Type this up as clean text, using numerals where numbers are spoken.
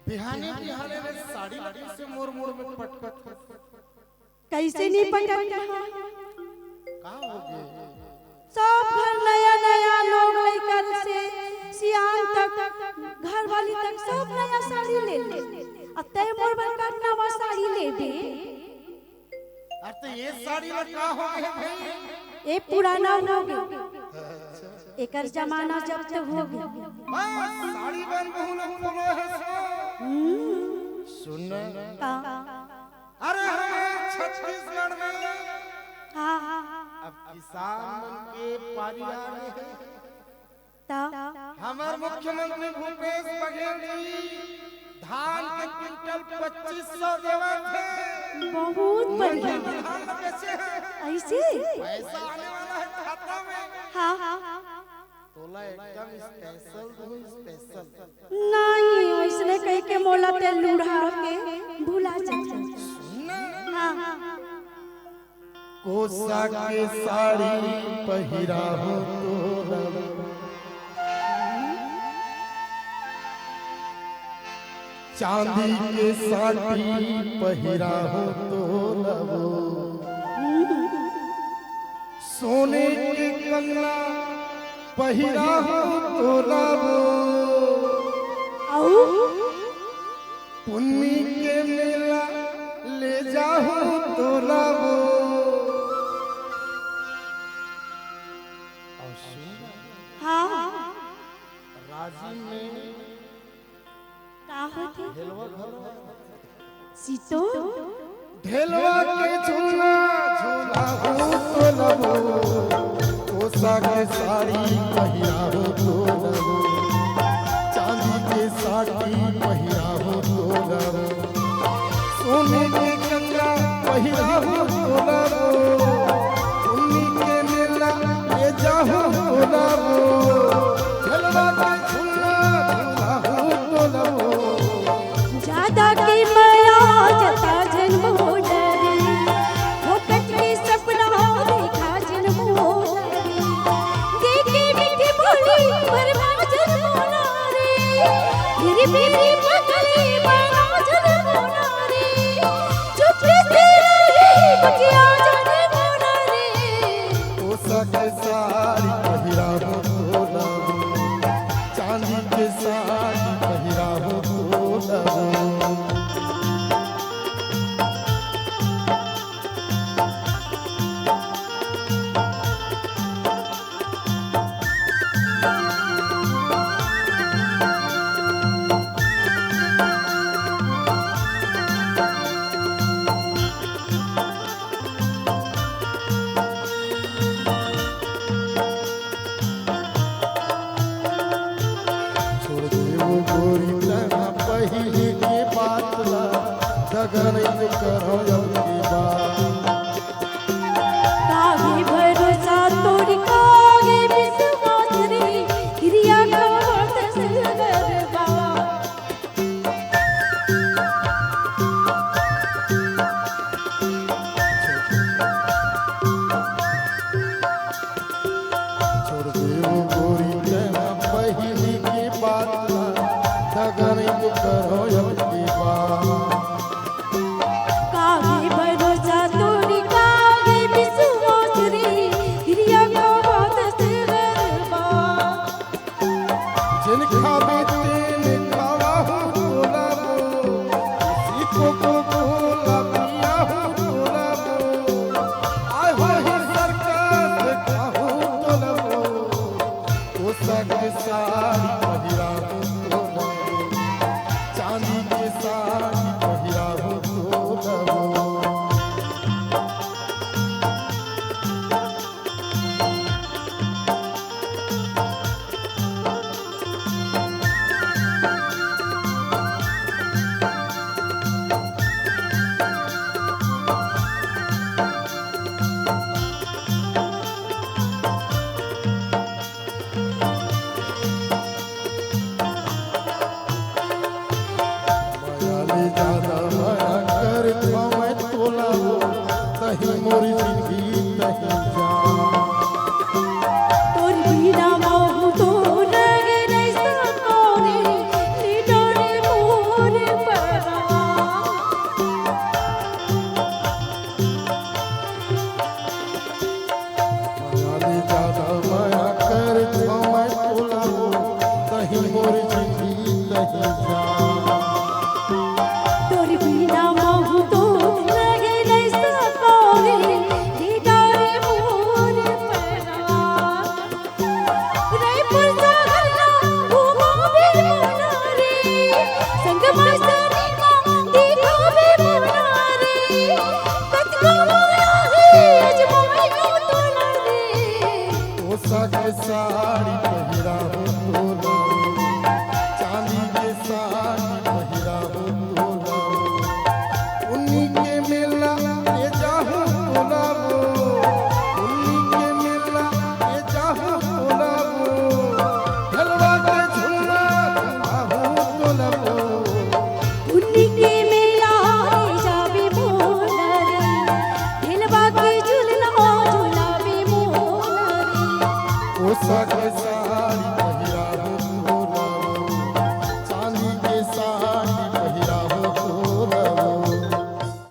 बिहाने बिहाने में साड़ी से मोर मोर में पटपट कैसे नहीं पटक का हो गए। सब घर नया नया लोग लेकर से सियान तक घर वाली तक सब नया साड़ी ले ले अब तय मोर बनकर नवा साड़ी ले दे। अरे तो ये साड़ी में का हो गए भाई। ए पुराना हो गया एकर जमाना जब तक हो गया बस साड़ी बन बहुल फुलो है सुन अरे हमें छत्तीसगढ़ में अब किसान के पारी आ रहे हैं। हमारे मुख्यमंत्री भूपेश बघेल जी धान के क्विंटल 2500 देवा थे। बहुत बढ़िया ऐसे पैसा आने वाला है खाता में। हाँ तोला एकदम स्पेशल दो स्पेशल नहीं ऐसने कह के मोला ते लूढ़ा के भुला जा। हाँ कोसा के साड़ी पहिरा हो तोरा चांदी के साड़ी पहिरा हो तोरा सोने के कंगना पहिरा हो तोरा पुन्नी के मेला ले जाओ तोरा हाँ राजी में का होती ढेलवा घर सीतो ढेलवा के झूला झूला हो तो लबो कोसा के साड़ी पहिरा हो तो लबो चांदी के साड़ी पहिरा हो तो लबो सोने के कंगना पहिरा हो तो लबो उन्नी के मेला ले जाओ तो लबो ढेलवा के झूला झूला हो तो लबो ज्यादा की माया जता जन्म हो डरे वो कटके सपना देखा जन्म हो डरे देखे मीठी बोली बरवा जन्म ना रे मेरी मेरी पगली बरवा जन्म ना रे चुप से रही बकिया जन्म ना रे कोसा के साड़ी पहिरा हो तोला चांदी के साड़ी पहिरा हो तोला पहले के बात ला दगर करो अबकी बात काहे भरोसा तोरी काहे विश्वास रे क्रिया का संगरबा छोड़ देव गोरी कहना पहले के बात ला दगर करो अबकी बात काहे भरोसा तोरी काहे विश्वास रे क्रिया का संगरबा जिन खावे तेन खावा हो तोला सीखो को बोला पिया हो तोला आय हो ही सरकार देखा हो तोला कोसा के साड़ी पहिरा हो तोला चांदी के साड़ी पहिरा हो तोला मायाले ज्यादा माया कर मैं तोला तही मोरी जिंदगी तही जान तोरी बिना मोह तो लगे नहीं सकोरे नी डरे मोरे सके